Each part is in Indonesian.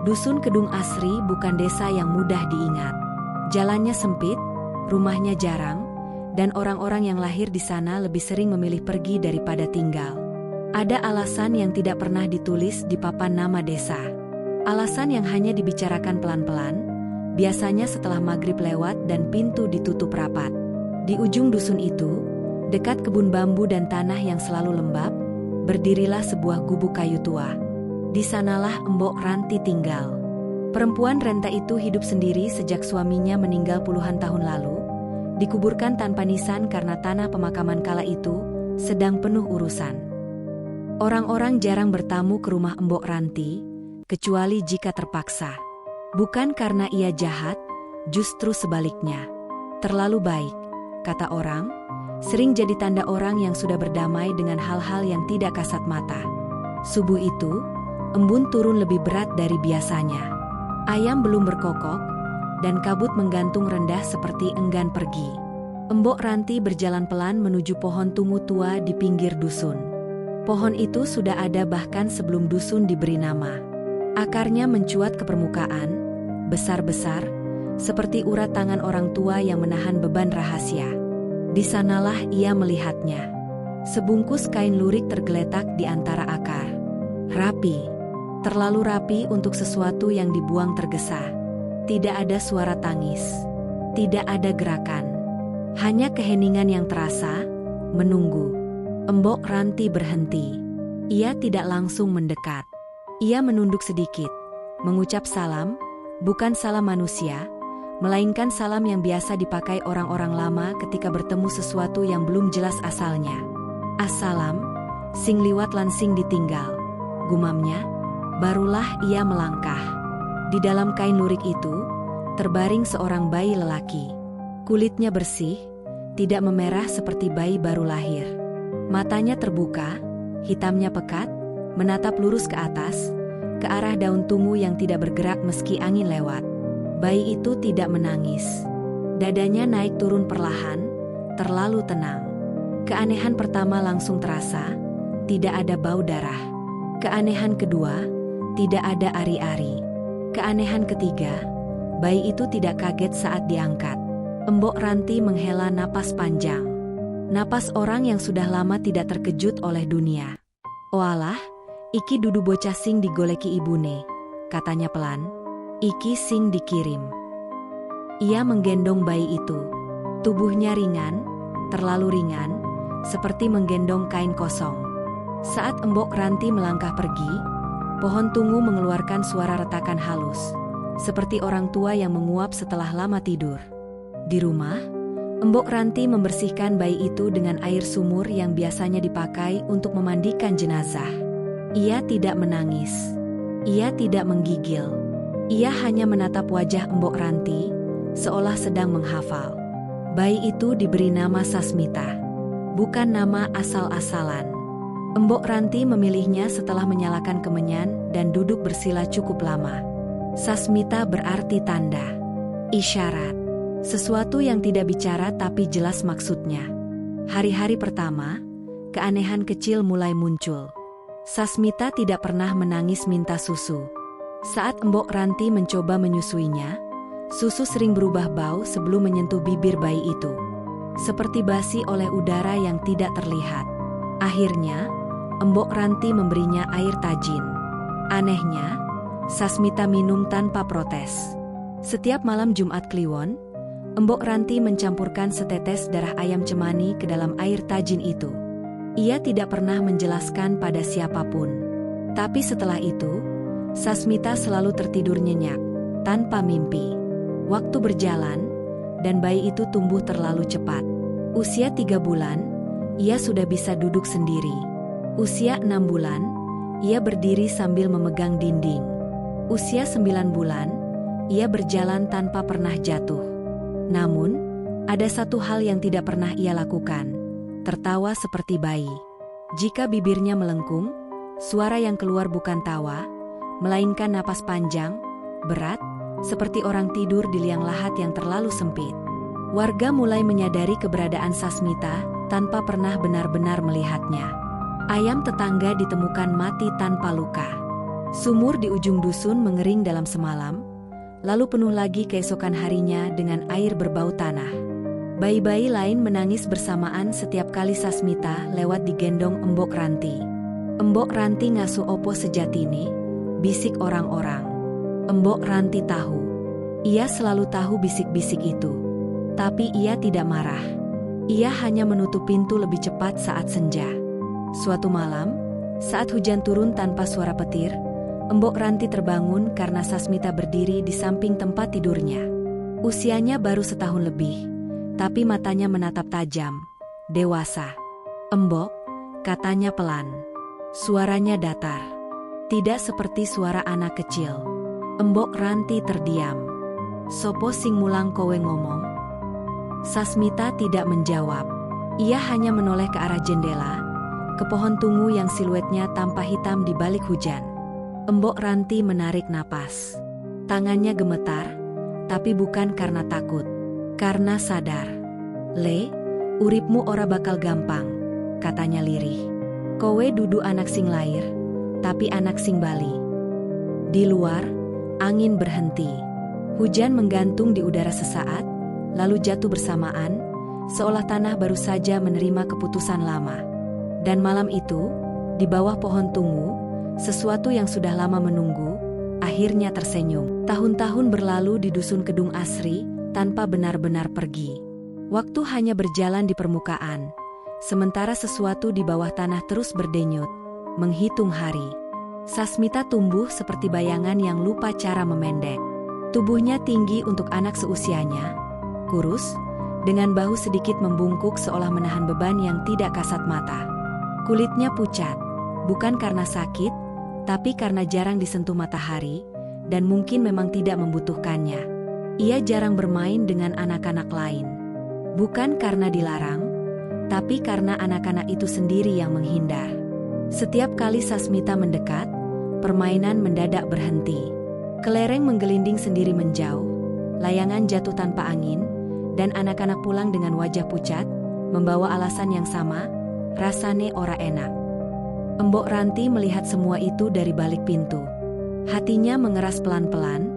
Dusun Kedung Asri bukan desa yang mudah diingat. Jalannya sempit, rumahnya jarang, dan orang-orang yang lahir di sana lebih sering memilih pergi daripada tinggal. Ada alasan yang tidak pernah ditulis di papan nama desa. Alasan yang hanya dibicarakan pelan-pelan, biasanya setelah maghrib lewat dan pintu ditutup rapat. Di ujung dusun itu, dekat kebun bambu dan tanah yang selalu lembab, berdirilah sebuah gubuk kayu tua. Di sanalah Mbok Ranti tinggal. Perempuan renta itu hidup sendiri sejak suaminya meninggal puluhan tahun lalu, dikuburkan tanpa nisan karena tanah pemakaman kala itu sedang penuh urusan. Orang-orang jarang bertamu ke rumah Mbok Ranti, kecuali jika terpaksa. Bukan karena ia jahat, justru sebaliknya. Terlalu baik, kata orang, sering jadi tanda orang yang sudah berdamai dengan hal-hal yang tidak kasat mata. Subuh itu, embun turun lebih berat dari biasanya. Ayam belum berkokok, dan kabut menggantung rendah seperti enggan pergi. Mbok Ranti berjalan pelan menuju pohon tungu tua di pinggir dusun. Pohon itu sudah ada bahkan sebelum dusun diberi nama. Akarnya mencuat ke permukaan, besar-besar, seperti urat tangan orang tua yang menahan beban rahasia. Di sanalah ia melihatnya. Sebungkus kain lurik tergeletak di antara akar. Rapi. Terlalu rapi untuk sesuatu yang dibuang tergesa. Tidak ada suara tangis. Tidak ada gerakan. Hanya keheningan yang terasa, menunggu. Mbok Ranti berhenti. Ia tidak langsung mendekat. Ia menunduk sedikit, mengucap salam, bukan salam manusia, melainkan salam yang biasa dipakai orang-orang lama ketika bertemu sesuatu yang belum jelas asalnya. Assalam, sing liwat lan sing ditinggal, gumamnya. Barulah ia melangkah. Di dalam kain lurik itu, terbaring seorang bayi lelaki. Kulitnya bersih, tidak memerah seperti bayi baru lahir. Matanya terbuka, hitamnya pekat, menatap lurus ke atas, ke arah daun tungu yang tidak bergerak meski angin lewat. Bayi itu tidak menangis. Dadanya naik turun perlahan, terlalu tenang. Keanehan pertama langsung terasa, tidak ada bau darah. Keanehan kedua, tidak ada ari-ari. Keanehan ketiga, bayi itu tidak kaget saat diangkat. Mbok Ranti menghela napas panjang. Napas orang yang sudah lama tidak terkejut oleh dunia. "Oalah, iki dudu bocah sing digoleki ibune," katanya pelan. "Iki sing dikirim." Ia menggendong bayi itu. Tubuhnya ringan, terlalu ringan, seperti menggendong kain kosong. Saat Mbok Ranti melangkah pergi, pohon tungu mengeluarkan suara retakan halus, seperti orang tua yang menguap setelah lama tidur. Di rumah, Mbok Ranti membersihkan bayi itu dengan air sumur yang biasanya dipakai untuk memandikan jenazah. Ia tidak menangis. Ia tidak menggigil. Ia hanya menatap wajah Mbok Ranti, seolah sedang menghafal. Bayi itu diberi nama Sasmita. Bukan nama asal-asalan. Mbok Ranti memilihnya setelah menyalakan kemenyan dan duduk bersila cukup lama. Sasmita berarti tanda, isyarat, sesuatu yang tidak bicara tapi jelas maksudnya. Hari-hari pertama, keanehan kecil mulai muncul. Sasmita tidak pernah menangis minta susu. Saat Mbok Ranti mencoba menyusuinya, susu sering berubah bau sebelum menyentuh bibir bayi itu. Seperti basi oleh udara yang tidak terlihat. Akhirnya, Mbok Ranti memberinya air tajin. Anehnya, Sasmita minum tanpa protes. Setiap malam Jumat Kliwon, Mbok Ranti mencampurkan setetes darah ayam cemani ke dalam air tajin itu. Ia tidak pernah menjelaskan pada siapapun. Tapi setelah itu, Sasmita selalu tertidur nyenyak, tanpa mimpi. Waktu berjalan, dan bayi itu tumbuh terlalu cepat. Usia 3 bulan, ia sudah bisa duduk sendiri. Usia 6 bulan, ia berdiri sambil memegang dinding. Usia 9 bulan, ia berjalan tanpa pernah jatuh. Namun, ada satu hal yang tidak pernah ia lakukan, tertawa seperti bayi. Jika bibirnya melengkung, suara yang keluar bukan tawa, melainkan napas panjang, berat, seperti orang tidur di liang lahat yang terlalu sempit. Warga mulai menyadari keberadaan Sasmita tanpa pernah benar-benar melihatnya. Ayam tetangga ditemukan mati tanpa luka. Sumur di ujung dusun mengering dalam semalam, lalu penuh lagi keesokan harinya dengan air berbau tanah. Bayi-bayi lain menangis bersamaan setiap kali Sasmita lewat digendong Embok Ranti. "Embok Ranti ngasuh opo sejatine?" bisik orang-orang. Embok Ranti tahu. Ia selalu tahu bisik-bisik itu. Tapi ia tidak marah. Ia hanya menutup pintu lebih cepat saat senja. Suatu malam, saat hujan turun tanpa suara petir, Embok Ranti terbangun karena Sasmita berdiri di samping tempat tidurnya. Usianya baru setahun lebih, tapi matanya menatap tajam, dewasa. "Embok," katanya pelan. Suaranya datar. Tidak seperti suara anak kecil. Embok Ranti terdiam. "Sopo sing mulang kowe ngomong?" Sasmita tidak menjawab. Ia hanya menoleh ke arah jendela, ke pohon tungu yang siluetnya tampak hitam di balik hujan. Embok Ranti menarik napas. Tangannya gemetar, tapi bukan karena takut, karena sadar. "Le, uripmu ora bakal gampang," katanya lirih. "Kowe dudu anak sing lair, tapi anak sing bali." Di luar, angin berhenti. Hujan menggantung di udara sesaat, lalu jatuh bersamaan, seolah tanah baru saja menerima keputusan lama. Dan malam itu, di bawah pohon tungu, sesuatu yang sudah lama menunggu, akhirnya tersenyum. Tahun-tahun berlalu di dusun Kedung Asri, tanpa benar-benar pergi. Waktu hanya berjalan di permukaan, sementara sesuatu di bawah tanah terus berdenyut, menghitung hari. Sasmita tumbuh seperti bayangan yang lupa cara memendek. Tubuhnya tinggi untuk anak seusianya, kurus, dengan bahu sedikit membungkuk seolah menahan beban yang tidak kasat mata. Kulitnya pucat, bukan karena sakit, tapi karena jarang disentuh matahari, dan mungkin memang tidak membutuhkannya. Ia jarang bermain dengan anak-anak lain. Bukan karena dilarang, tapi karena anak-anak itu sendiri yang menghindar. Setiap kali Sasmita mendekat, permainan mendadak berhenti. Kelereng menggelinding sendiri menjauh, layangan jatuh tanpa angin, dan anak-anak pulang dengan wajah pucat, membawa alasan yang sama, rasane ora enak. Embok Ranti melihat semua itu dari balik pintu. Hatinya mengeras pelan-pelan,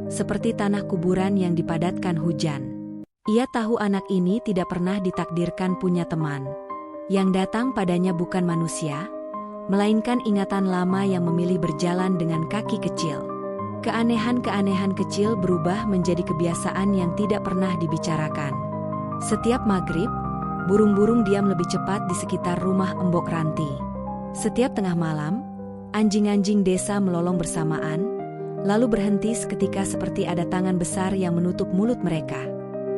seperti tanah kuburan yang dipadatkan hujan. Ia tahu anak ini tidak pernah ditakdirkan punya teman. Yang datang padanya bukan manusia, melainkan ingatan lama yang memilih berjalan dengan kaki kecil. Keanehan-keanehan kecil berubah menjadi kebiasaan yang tidak pernah dibicarakan. Setiap maghrib, burung-burung diam lebih cepat di sekitar rumah Embok Ranti. Setiap tengah malam, anjing-anjing desa melolong bersamaan, lalu berhenti seketika seperti ada tangan besar yang menutup mulut mereka.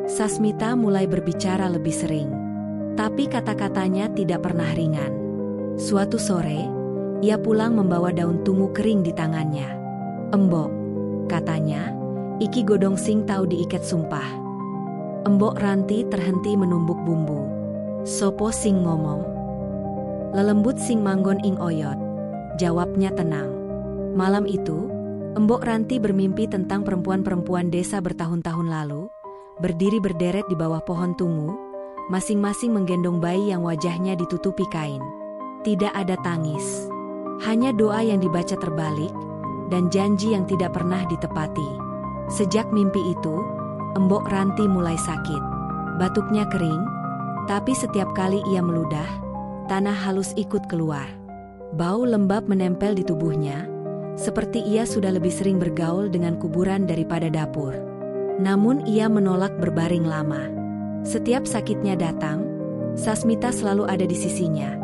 Sasmita mulai berbicara lebih sering, tapi kata-katanya tidak pernah ringan. Suatu sore, ia pulang membawa daun tungu kering di tangannya. "Embok," katanya, "iki godong sing tau diiket sumpah." Embok Ranti terhenti menumbuk bumbu. "Sopo sing ngomong?" "Lelembut sing manggon ing oyot," jawabnya tenang. Malam itu, Embok Ranti bermimpi tentang perempuan-perempuan desa bertahun-tahun lalu, berdiri berderet di bawah pohon tungu, masing-masing menggendong bayi yang wajahnya ditutupi kain. Tidak ada tangis, hanya doa yang dibaca terbalik, dan janji yang tidak pernah ditepati. Sejak mimpi itu, Embok Ranti mulai sakit. Batuknya kering, tapi setiap kali ia meludah, tanah halus ikut keluar. Bau lembab menempel di tubuhnya, seperti ia sudah lebih sering bergaul dengan kuburan daripada dapur. Namun ia menolak berbaring lama. Setiap sakitnya datang, Sasmita selalu ada di sisinya,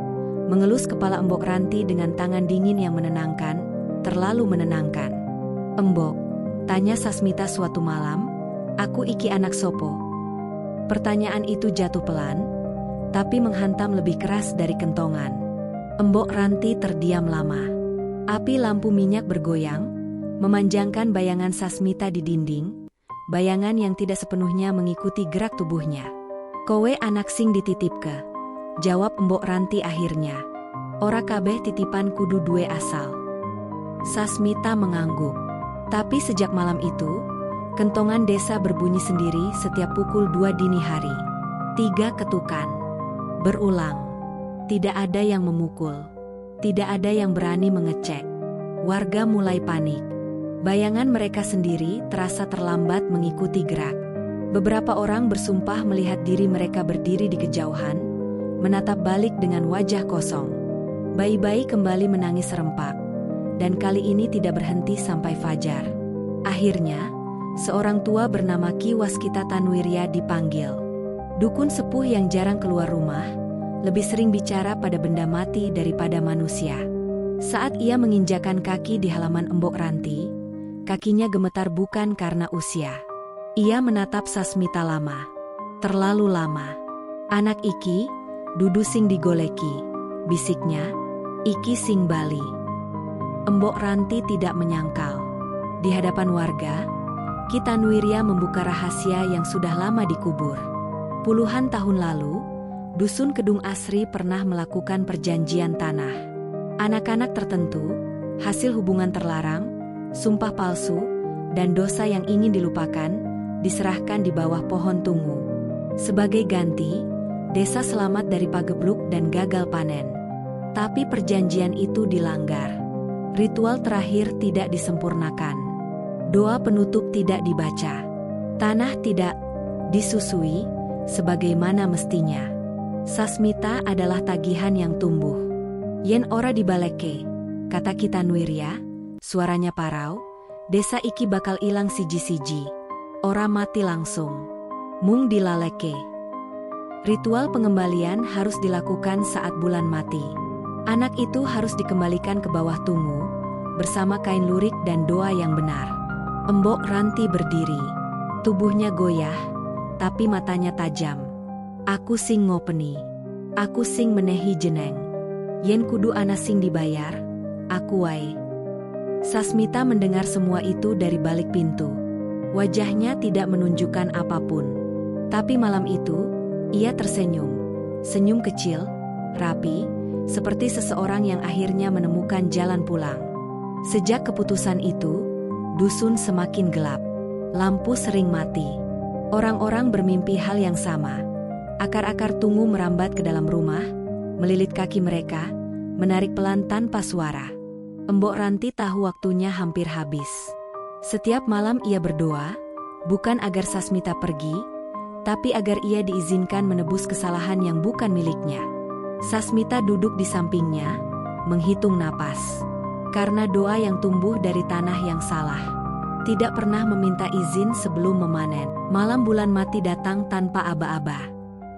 mengelus kepala Embok Ranti dengan tangan dingin yang menenangkan, terlalu menenangkan. "Embok," tanya Sasmita suatu malam, "aku iki anak sopo?" Pertanyaan itu jatuh pelan, tapi menghantam lebih keras dari kentongan. Embok Ranti terdiam lama. Api lampu minyak bergoyang, memanjangkan bayangan Sasmita di dinding, bayangan yang tidak sepenuhnya mengikuti gerak tubuhnya. "Kowe anak sing dititipke," jawab Embok Ranti akhirnya. "Ora kabeh titipan kudu duwe asal." Sasmita mengangguk. Tapi sejak malam itu, kentongan desa berbunyi sendiri setiap pukul 2 dini hari. 3 ketukan. Berulang. Tidak ada yang memukul. Tidak ada yang berani mengecek. Warga mulai panik. Bayangan mereka sendiri terasa terlambat mengikuti gerak. Beberapa orang bersumpah melihat diri mereka berdiri di kejauhan, menatap balik dengan wajah kosong. Bayi-bayi kembali menangis serempak, dan kali ini tidak berhenti sampai fajar. Akhirnya, seorang tua bernama Ki Waskita Tanwirya dipanggil. Dukun sepuh yang jarang keluar rumah, lebih sering bicara pada benda mati daripada manusia. Saat ia menginjakan kaki di halaman Embok Ranti, kakinya gemetar bukan karena usia. Ia menatap Sasmita lama. Terlalu lama. Anak iki, dudu sing digoleki, bisiknya. Iki sing bali. Embok Ranti tidak menyangkal. Di hadapan warga, Ki Tanwirya membuka rahasia yang sudah lama dikubur. Puluhan tahun lalu, Dusun Kedung Asri pernah melakukan perjanjian tanah. Anak-anak tertentu, hasil hubungan terlarang, sumpah palsu, dan dosa yang ingin dilupakan, diserahkan di bawah pohon tungu. Sebagai ganti, desa selamat dari pagebluk dan gagal panen. Tapi perjanjian itu dilanggar. Ritual terakhir tidak disempurnakan. Doa penutup tidak dibaca. Tanah tidak disusui sebagaimana mestinya. Sasmita adalah tagihan yang tumbuh. Yen ora dibaleke, kata Ki Tanwirya, suaranya parau, desa iki bakal ilang siji-siji. Ora mati langsung. Mung dilaleke. Ritual pengembalian harus dilakukan saat bulan mati. Anak itu harus dikembalikan ke bawah tungu, bersama kain lurik dan doa yang benar. Embok Ranti berdiri. Tubuhnya goyah, tapi matanya tajam. Aku sing ngopeni. Aku sing menehi jeneng. Yen kudu ana sing dibayar, aku wae. Sasmita mendengar semua itu dari balik pintu. Wajahnya tidak menunjukkan apapun. Tapi malam itu, ia tersenyum. Senyum kecil, rapi, seperti seseorang yang akhirnya menemukan jalan pulang. Sejak keputusan itu, dusun semakin gelap. Lampu sering mati. Orang-orang bermimpi hal yang sama. Akar-akar tungu merambat ke dalam rumah, melilit kaki mereka, menarik pelan tanpa suara. Embok Ranti tahu waktunya hampir habis. Setiap malam ia berdoa, bukan agar Sasmita pergi, tapi agar ia diizinkan menebus kesalahan yang bukan miliknya. Sasmita duduk di sampingnya, menghitung napas. Karena doa yang tumbuh dari tanah yang salah. Tidak pernah meminta izin sebelum memanen. Malam bulan mati datang tanpa aba-aba.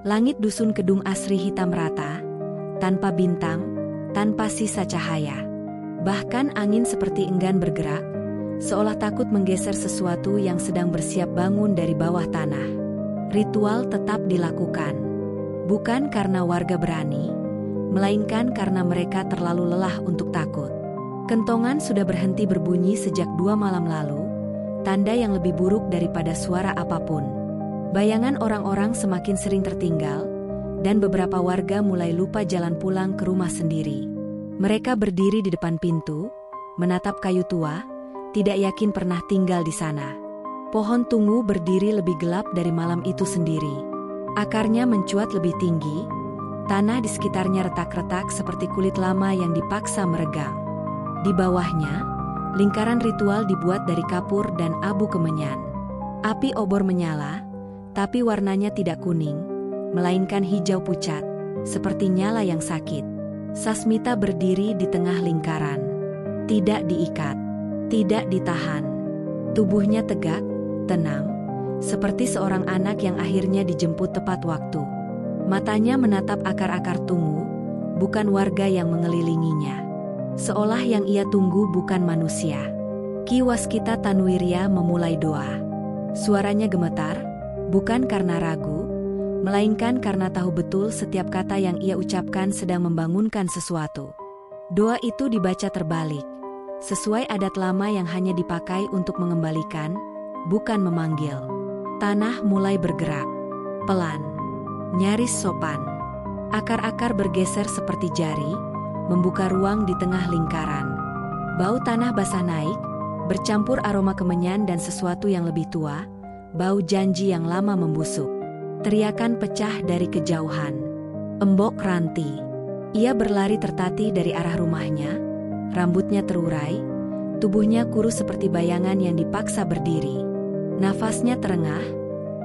Langit dusun Kedung Asri hitam rata, tanpa bintang, tanpa sisa cahaya. Bahkan angin seperti enggan bergerak, seolah takut menggeser sesuatu yang sedang bersiap bangun dari bawah tanah. Ritual tetap dilakukan. Bukan karena warga berani, melainkan karena mereka terlalu lelah untuk takut. Kentongan sudah berhenti berbunyi sejak 2 malam lalu, tanda yang lebih buruk daripada suara apapun. Bayangan orang-orang semakin sering tertinggal, dan beberapa warga mulai lupa jalan pulang ke rumah sendiri. Mereka berdiri di depan pintu, menatap kayu tua, tidak yakin pernah tinggal di sana. Pohon tungu berdiri lebih gelap dari malam itu sendiri. Akarnya mencuat lebih tinggi, tanah di sekitarnya retak-retak seperti kulit lama yang dipaksa meregang. Di bawahnya, lingkaran ritual dibuat dari kapur dan abu kemenyan. Api obor menyala, tapi warnanya tidak kuning, melainkan hijau pucat, seperti nyala yang sakit. Sasmita berdiri di tengah lingkaran. Tidak diikat, tidak ditahan. Tubuhnya tegak, tenang, seperti seorang anak yang akhirnya dijemput tepat waktu. Matanya menatap akar-akar tungu, bukan warga yang mengelilinginya. Seolah yang ia tunggu bukan manusia. Ki Waskita Tanwirya memulai doa. Suaranya gemetar, bukan karena ragu, melainkan karena tahu betul setiap kata yang ia ucapkan sedang membangunkan sesuatu. Doa itu dibaca terbalik, sesuai adat lama yang hanya dipakai untuk mengembalikan, bukan memanggil. Tanah mulai bergerak, pelan, nyaris sopan. Akar-akar bergeser seperti jari, membuka ruang di tengah lingkaran. Bau tanah basah naik, bercampur aroma kemenyan dan sesuatu yang lebih tua, bau janji yang lama membusuk. Teriakan pecah dari kejauhan. Embok Ranti. Ia berlari tertatih dari arah rumahnya, rambutnya terurai, Tubuhnya kurus seperti bayangan yang dipaksa berdiri. Nafasnya terengah,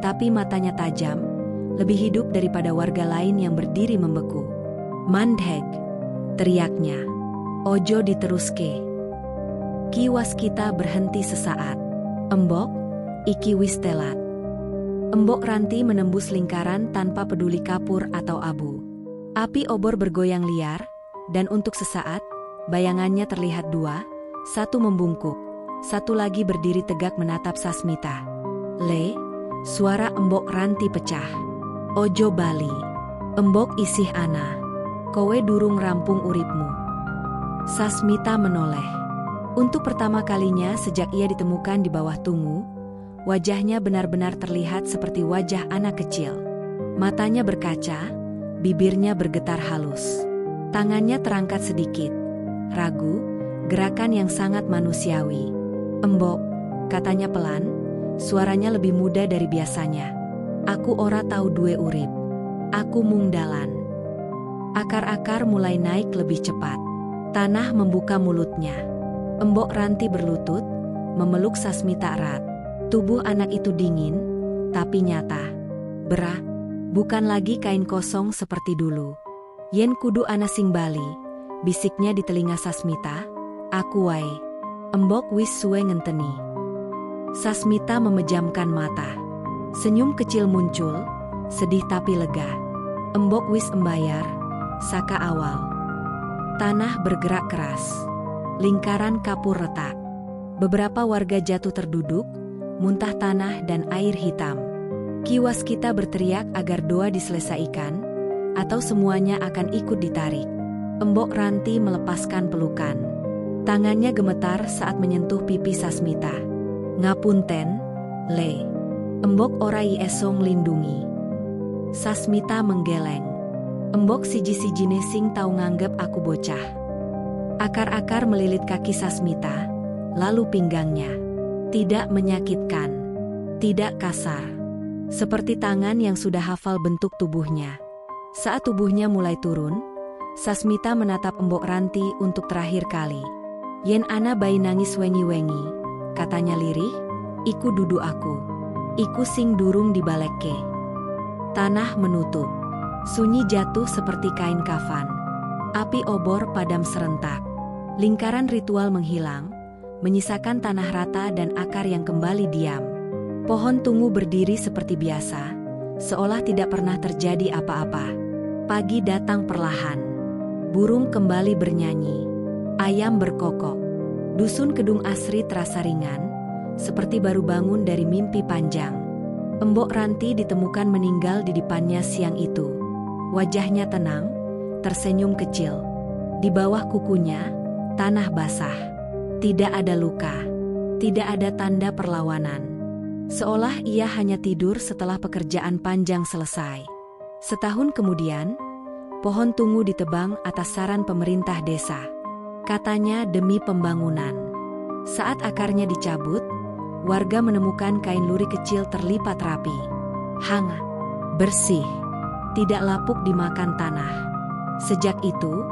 tapi matanya tajam, lebih hidup daripada warga lain yang berdiri membeku. "Mandheg," teriaknya. "Ojo diteruske." Ki Waskita berhenti sesaat. "Embok, iki wis telat." Embok Ranti menembus lingkaran tanpa peduli kapur atau abu. Api obor bergoyang liar, dan untuk sesaat, bayangannya terlihat dua, satu membungkuk, satu lagi berdiri tegak menatap Sasmita. "Le," suara Embok Ranti pecah. "Ojo bali. Embok isih ana. Kowe durung rampung uripmu." Sasmita menoleh. Untuk pertama kalinya sejak ia ditemukan di bawah tungu, wajahnya benar-benar terlihat seperti wajah anak kecil. Matanya berkaca, bibirnya bergetar halus. Tangannya terangkat sedikit. Ragu, gerakan yang sangat manusiawi. "Embok," katanya pelan, suaranya lebih muda dari biasanya. "Aku ora tahu duwe urip. Aku mung dalan." Akar-akar mulai naik lebih cepat. Tanah membuka mulutnya. Embok Ranti berlutut, memeluk Sasmita erat. Tubuh anak itu dingin, tapi nyata. Berat, bukan lagi kain kosong seperti dulu. "Yen kudu ana sing bali," bisiknya di telinga Sasmita. "Aku wae. Embok wis suwe ngenteni." Sasmita memejamkan mata. Senyum kecil muncul, sedih tapi lega. "Embok wis embayar, saka awal." Tanah bergerak keras. Lingkaran kapur retak. Beberapa warga jatuh terduduk, muntah tanah dan air hitam. Ki Waskita berteriak agar doa diselesaikan, atau semuanya akan ikut ditarik. Embok Ranti melepaskan pelukan. Tangannya gemetar saat menyentuh pipi Sasmita. "Ngapunten, Le. Embok ora iso nglindungi." Sasmita menggeleng. "Embok siji-sijine sing tau nganggep aku bocah." Akar-akar melilit kaki Sasmita, lalu pinggangnya. Tidak menyakitkan, tidak kasar. Seperti tangan yang sudah hafal bentuk tubuhnya. Saat tubuhnya mulai turun, Sasmita menatap Embok Ranti untuk terakhir kali. "Yen ana bayi nangis wengi-wengi," katanya lirih, "iku dudu aku. Iku sing durung dibalekke." Tanah menutup. Sunyi jatuh seperti kain kafan. Api obor padam serentak. Lingkaran ritual menghilang, menyisakan tanah rata dan akar yang kembali diam. Pohon tungu berdiri seperti biasa, seolah tidak pernah terjadi apa-apa. Pagi datang perlahan. Burung kembali bernyanyi. Ayam berkokok. Dusun Kedung Asri terasa ringan, seperti baru bangun dari mimpi panjang. Embok Ranti ditemukan meninggal di depannya siang itu. Wajahnya tenang, tersenyum kecil. Di bawah kukunya, tanah basah. Tidak ada luka, tidak ada tanda perlawanan. Seolah ia hanya tidur setelah pekerjaan panjang selesai. Setahun kemudian, pohon tungu ditebang atas saran pemerintah desa. Katanya demi pembangunan. Saat akarnya dicabut, warga menemukan kain luri kecil terlipat rapi. Hangat, bersih, tidak lapuk dimakan tanah. Sejak itu,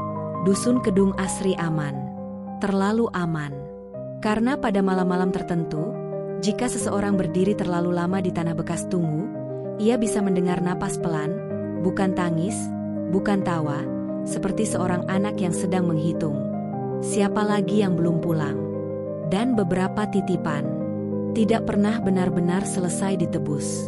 Dusun Kedung Asri aman. Terlalu aman. Karena pada malam-malam tertentu, jika seseorang berdiri terlalu lama di tanah bekas tungu, ia bisa mendengar napas pelan, bukan tangis, bukan tawa, seperti seorang anak yang sedang menghitung. Siapa lagi yang belum pulang? Dan beberapa titipan tidak pernah benar-benar selesai ditebus.